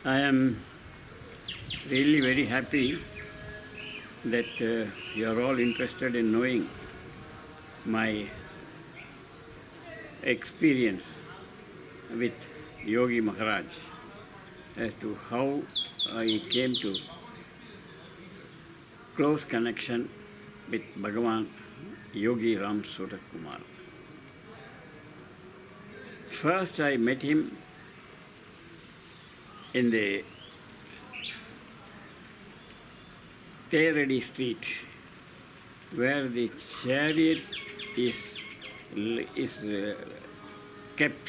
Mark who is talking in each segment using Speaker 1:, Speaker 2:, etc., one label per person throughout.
Speaker 1: I am really very happy that you are all interested in knowing my experience with Yogi Maharaj as to how I came to close connection with Bhagavan Yogi Ram Surat Kumar. First, I met him in the Teradi street, where the chariot is kept,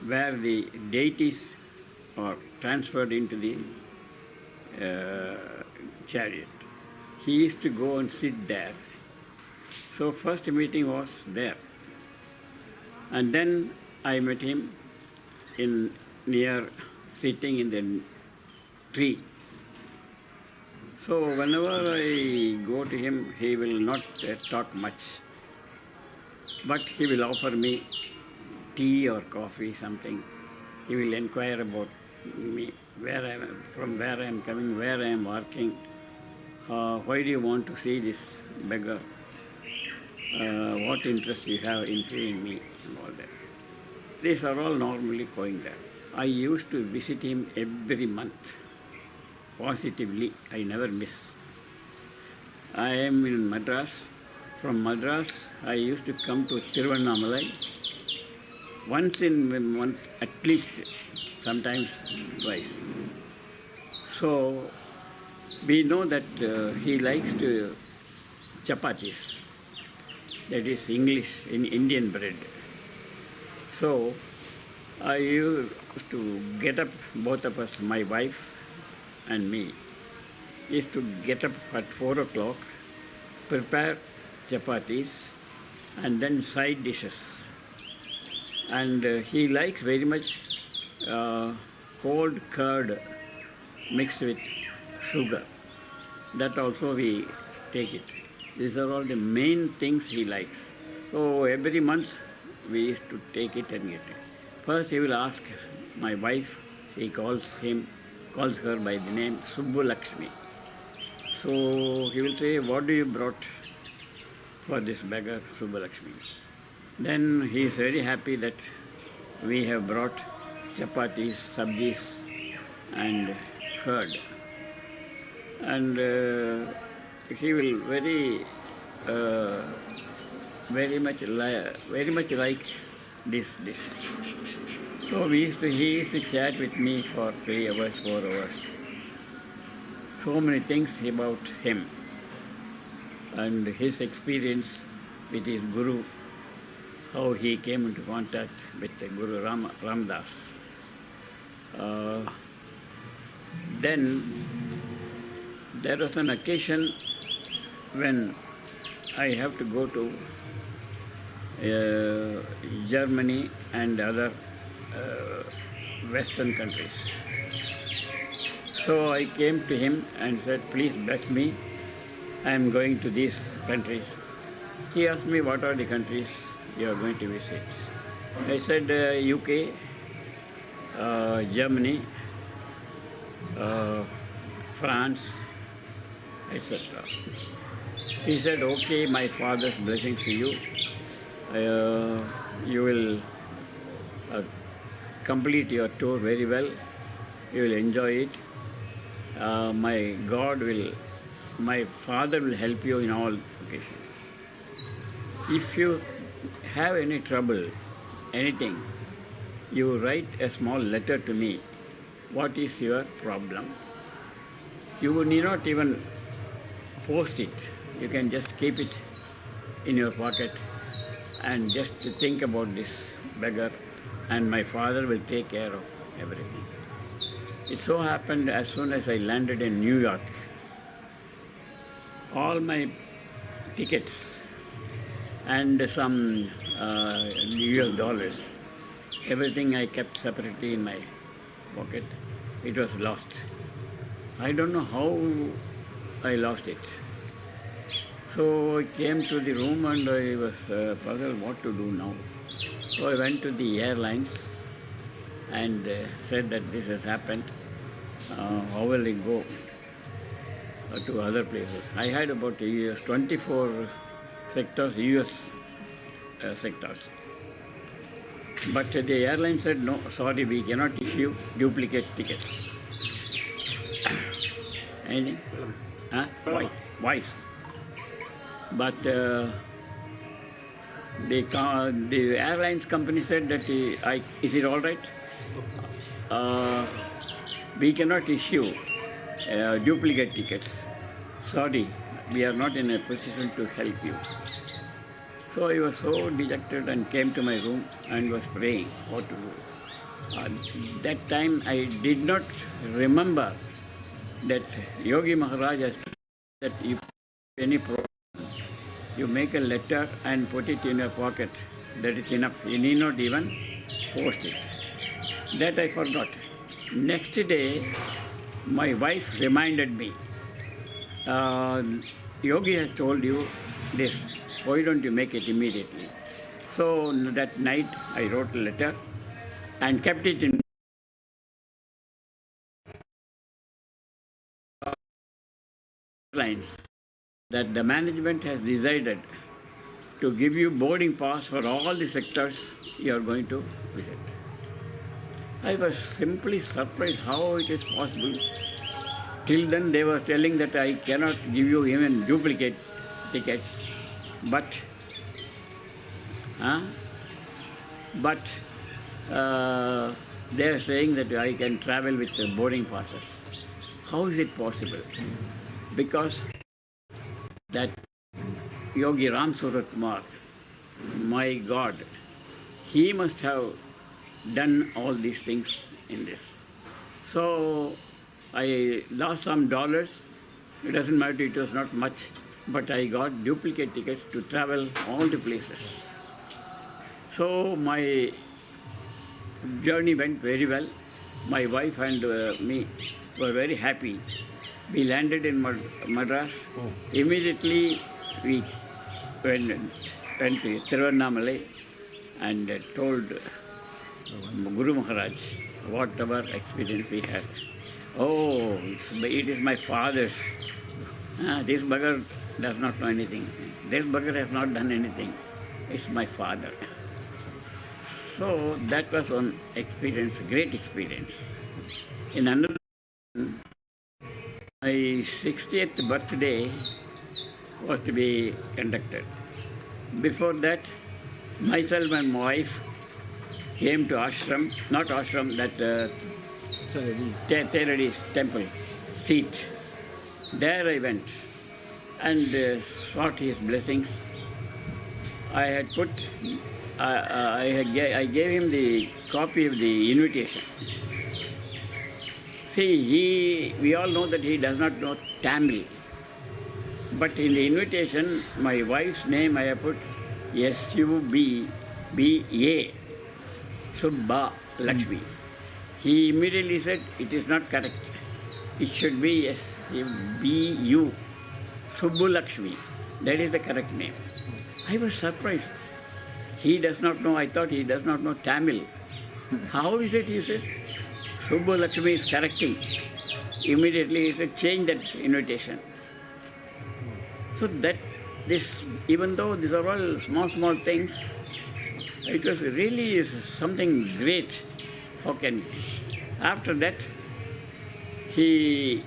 Speaker 1: where the deities are transferred into the chariot. He used to go and sit there. So first meeting was there. And then I met him in near sitting in the tree. So whenever I go to him, he will not talk much, but he will offer me tea or coffee, something. He will inquire about me, from where I am coming, where I am working, why do you want to see this beggar, what interest you have in seeing me, and all that. These are all normally going there. I used to visit him every month. Positively, I never miss. I am in Madras. From Madras, I used to come to Tiruvannamalai once in a month at least, sometimes twice. So, we know that he likes to chapatis, that is English, in Indian bread. So, I used to get up, both of us, my wife and me, used to get up at 4 o'clock, prepare chapatis and then side dishes. And he likes very much cold curd mixed with sugar. That also we take it. These are all the main things he likes. So every month we used to take it and get it. First he will ask my wife, he calls her by the name Subbu Lakshmi. So he will say, what do you brought for this beggar, Subbu Lakshmi? Then he is very happy that we have brought chapatis, sabjis and curd. And he will very much like this dish. So he used to chat with me for 3 hours, 4 hours. So many things about him and his experience with his Guru, how he came into contact with the Guru Ramdas. Then there was an occasion when I have to go to Germany and other Western countries. So I came to him and said, please bless me, I am going to these countries. He asked me, what are the countries you are going to visit? I said, UK, Germany, France, etc. He said, okay, my father's blessings to you. You will complete your tour very well. You will enjoy it. My father will help you in all occasions. If you have any trouble, anything, you write a small letter to me. What is your problem? You need not even post it. You can just keep it in your pocket and just think about this beggar, and my father will take care of everything. It so happened as soon as I landed in New York, all my tickets and some US dollars, everything I kept separately in my pocket, it was lost. I don't know how I lost it. So I came to the room and I was puzzled what to do now. So I went to the airlines and said that this has happened. how will it go to other places? I had about 24 sectors, US sectors. But the airline said, no, sorry, we cannot issue duplicate tickets. Anything? Huh? Why? Why? But the airlines company said that is it all right? We cannot issue duplicate tickets. Sorry, we are not in a position to help you. So I was so dejected and came to my room and was praying what to do. That time I did not remember that Yogi Maharaj has said that if any problem, you make a letter and put it in your pocket. That is enough. You need not even post it. That I forgot. Next day, my wife reminded me, Yogi has told you this. Why don't you make it immediately? So that night, I wrote a letter and kept it in lines that the management has decided to give you boarding pass for all the sectors you are going to visit. I was simply surprised how it is possible. Till then they were telling that I cannot give you even duplicate tickets, but they are saying that I can travel with the boarding passes. How is it possible? Because that Yogi Ram Surat Kumar, my God, he must have done all these things in this. So I lost some dollars. It doesn't matter, it was not much, but I got duplicate tickets to travel all the places. So my journey went very well. My wife and me were very happy. We landed in Madras. Immediately we went to Tiruvannamalai and told Guru Maharaj whatever experience we had. Oh, it is my father's. This bugger does not know anything. This bugger has not done anything. It's my father. So that was one experience, great experience. In another, my 60th birthday was to be conducted. Before that, myself and my wife came to ashram, not ashram, that Theradi's temple, seat. There I went and sought his blessings. I had put, I gave him the copy of the invitation. See, we all know that he does not know Tamil. But in the invitation, my wife's name I have put S-U-B-B-A, Subba Lakshmi. He immediately said, it is not correct. It should be S-B-U, Subbu Lakshmi. That is the correct name. I was surprised. He does not know, I thought he does not know Tamil. How is it, he said? Subbu Lakshmi is correcting. Immediately he said, change that invitation. So that this, even though these are all small things, it was really something great. How can after that, he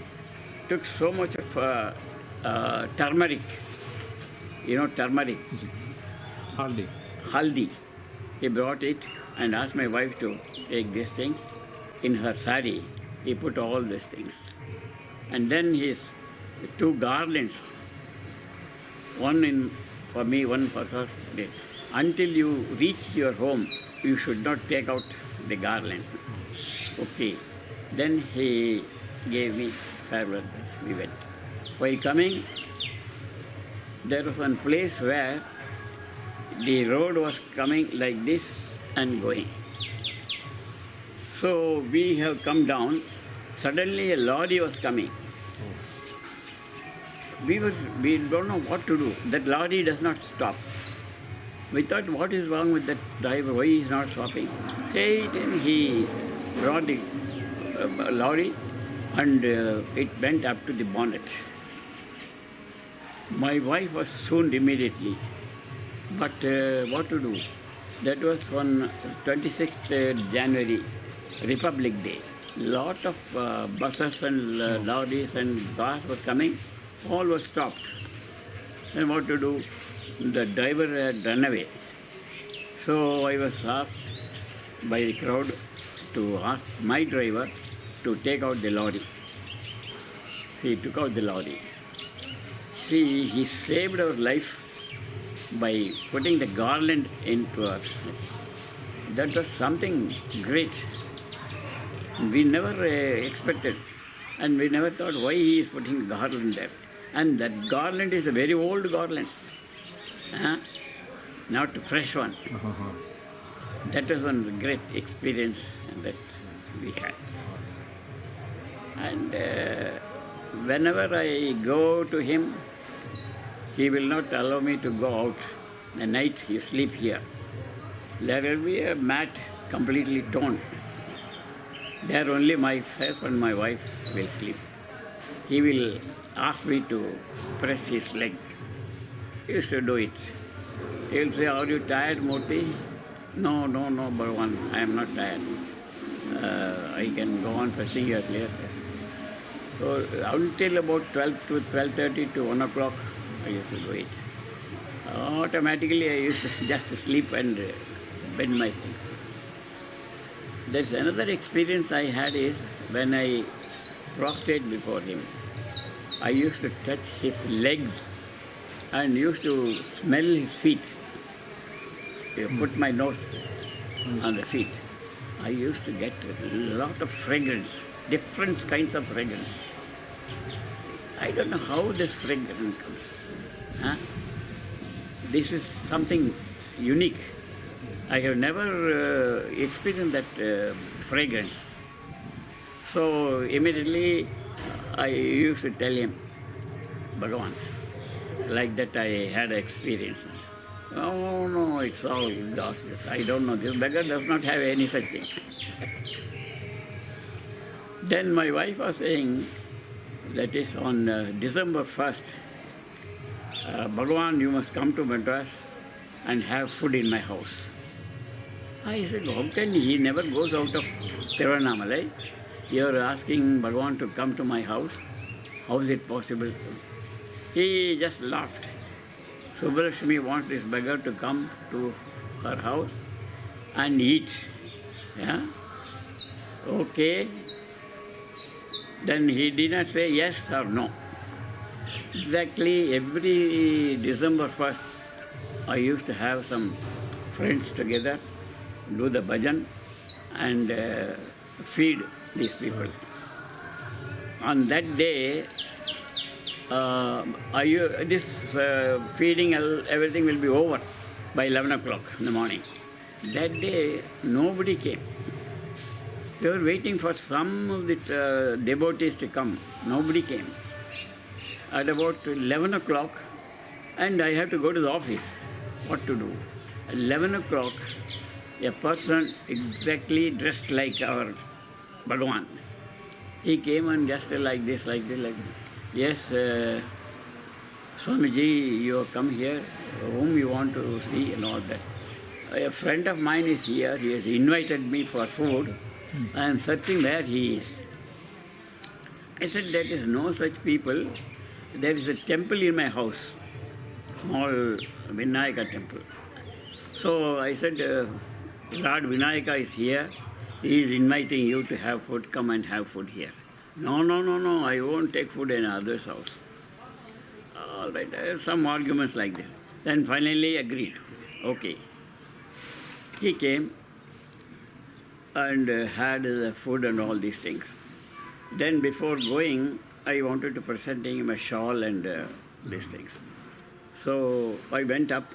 Speaker 1: took so much of turmeric. You know turmeric?
Speaker 2: Haldi.
Speaker 1: Haldi. He brought it and asked my wife to take this thing. In her sari, he put all these things. And then his two garlands, one for me, one for her. Until you reach your home, you should not take out the garland. Okay. Then he gave me farewell. We went. While coming, there was one place where the road was coming like this and going. So we have come down. Suddenly a lorry was coming. We don't know what to do. That lorry does not stop. We thought, what is wrong with that driver? Why he is not stopping? Then he brought the lorry and it went up to the bonnet. My wife was swooned immediately. But what to do? That was on 26th January, Republic Day. Lot of buses and lorries and cars were coming. All were stopped. And what to do? The driver had run away. So I was asked by the crowd to ask my driver to take out the lorry. He took out the lorry. See, he saved our life by putting the garland into us. That was something great. We never expected, and we never thought why he is putting garland there. And that garland is a very old garland, not a fresh one. That was one great experience that we had. And whenever I go to him, he will not allow me to go out. At night, you sleep here. There will be a mat completely torn. There only myself and my wife will sleep. He will ask me to press his leg. He used to do it. He will say, "Are you tired, Murthy?" No, Bhagavan, I am not tired. I can go on pressing your leg. So until about 12 to 12:30 to 1 o'clock, I used to do it. Automatically, I used to just sleep and bend my feet. There's another experience I had is when I prostrate before him. I used to touch his legs and used to smell his feet. I put my nose on the feet. I used to get a lot of fragrance, different kinds of fragrance. I don't know how this fragrance comes. This is something unique. I have never experienced that fragrance. So immediately I used to tell him, Bhagavan, like that I had experience. Oh no, it's all lost. I don't know. This beggar does not have any such thing. Then my wife was saying, that is on December 1st, Bhagavan, you must come to Madras and have food in my house. I said, how can he never goes out of Tiruvannamalai? You are asking Bhagavan to come to my house. How is it possible? He just laughed. Subbalakshmi wants this beggar to come to her house and eat. Yeah? Okay. Then he did not say yes or no. Exactly every December 1st, I used to have some friends together, do the bhajan and feed these people. On that day, this feeding, everything will be over by 11 o'clock in the morning. That day, nobody came. They were waiting for some of the devotees to come. Nobody came. At about 11 o'clock, and I have to go to the office. What to do? At 11 o'clock, a person exactly dressed like our Bhagavan. He came and just like this. Yes, Swamiji, you have come here, whom you want to see and all that. A friend of mine is here. He has invited me for food. I am searching where he is. I said, there is no such people. There is a temple in my house, small Vinayaka temple. So I said, Lord Vinayaka is here. He is inviting you to have food. Come and have food here. No, I won't take food in other's house. All right, some arguments like this. Then finally agreed. Okay. He came and had the food and all these things. Then before going, I wanted to present him a shawl and these things. So I went up,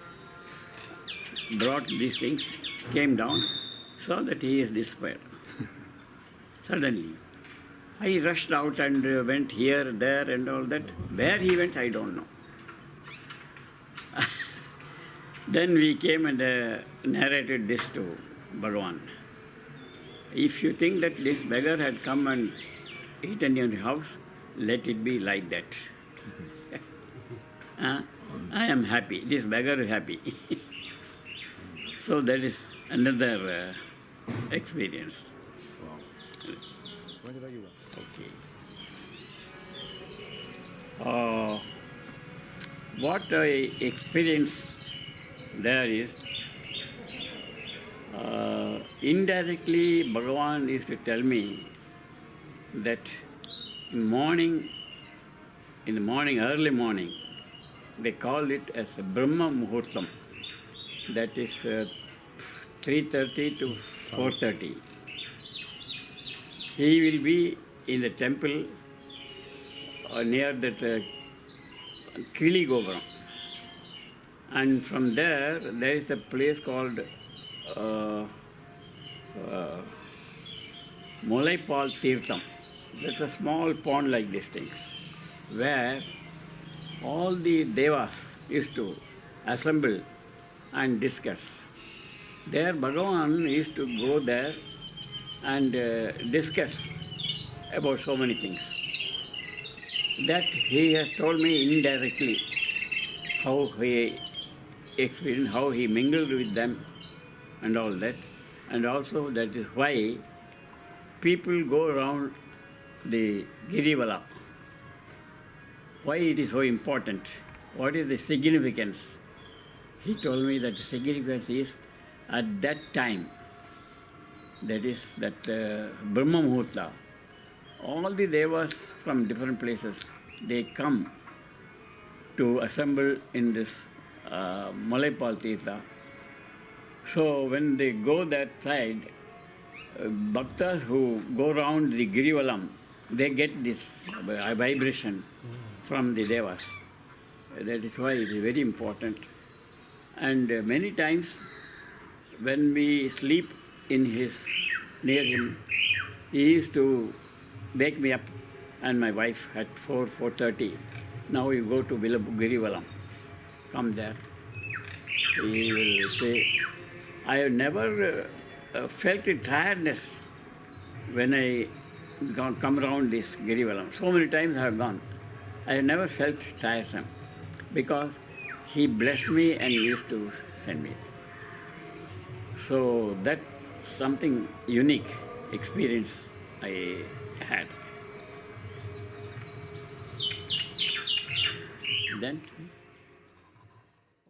Speaker 1: brought these things, came down, saw that he is disappeared. Suddenly, I rushed out and went here, there and all that. Where he went, I don't know. Then we came and narrated this to Bhagavan. If you think that this beggar had come and eaten in your house, let it be like that. I am happy. This beggar is happy. So that is another experience.
Speaker 2: Wow. When did you went?
Speaker 1: Okay. What I experienced there is indirectly Bhagavan used to tell me that in the morning, early morning, they call it as a Brahma Muhurtam. That is 3:30 to 4:30. He will be in the temple near that Kili Gopuram. And from there is a place called uh, uh, Molaipal Tirtham. That's a small pond like this thing, where all the devas used to assemble and discuss. There Bhagavan used to go there and discuss about so many things. That he has told me indirectly how he experienced, how he mingled with them and all that. And also that is why people go around the Girivala. Why it is so important? What is the significance? He told me that the significance is at that time, that is that Brahma Muhurta, all the devas from different places, they come to assemble in this Malaipal Tirtha. So when they go that side, bhaktas who go around the Girivalam, they get this vibration from the devas. That is why it is very important. And many times when we sleep near him, he used to wake me up and my wife at 4:30. Now you go to Girivalam, come there. He will say, I have never felt a tiredness when I come around this Girivalam. So many times I have gone. I have never felt tiresome because he blessed me and used to send me. So that's something unique experience I had. Then,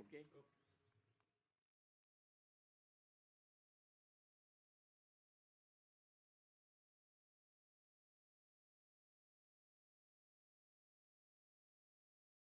Speaker 1: okay.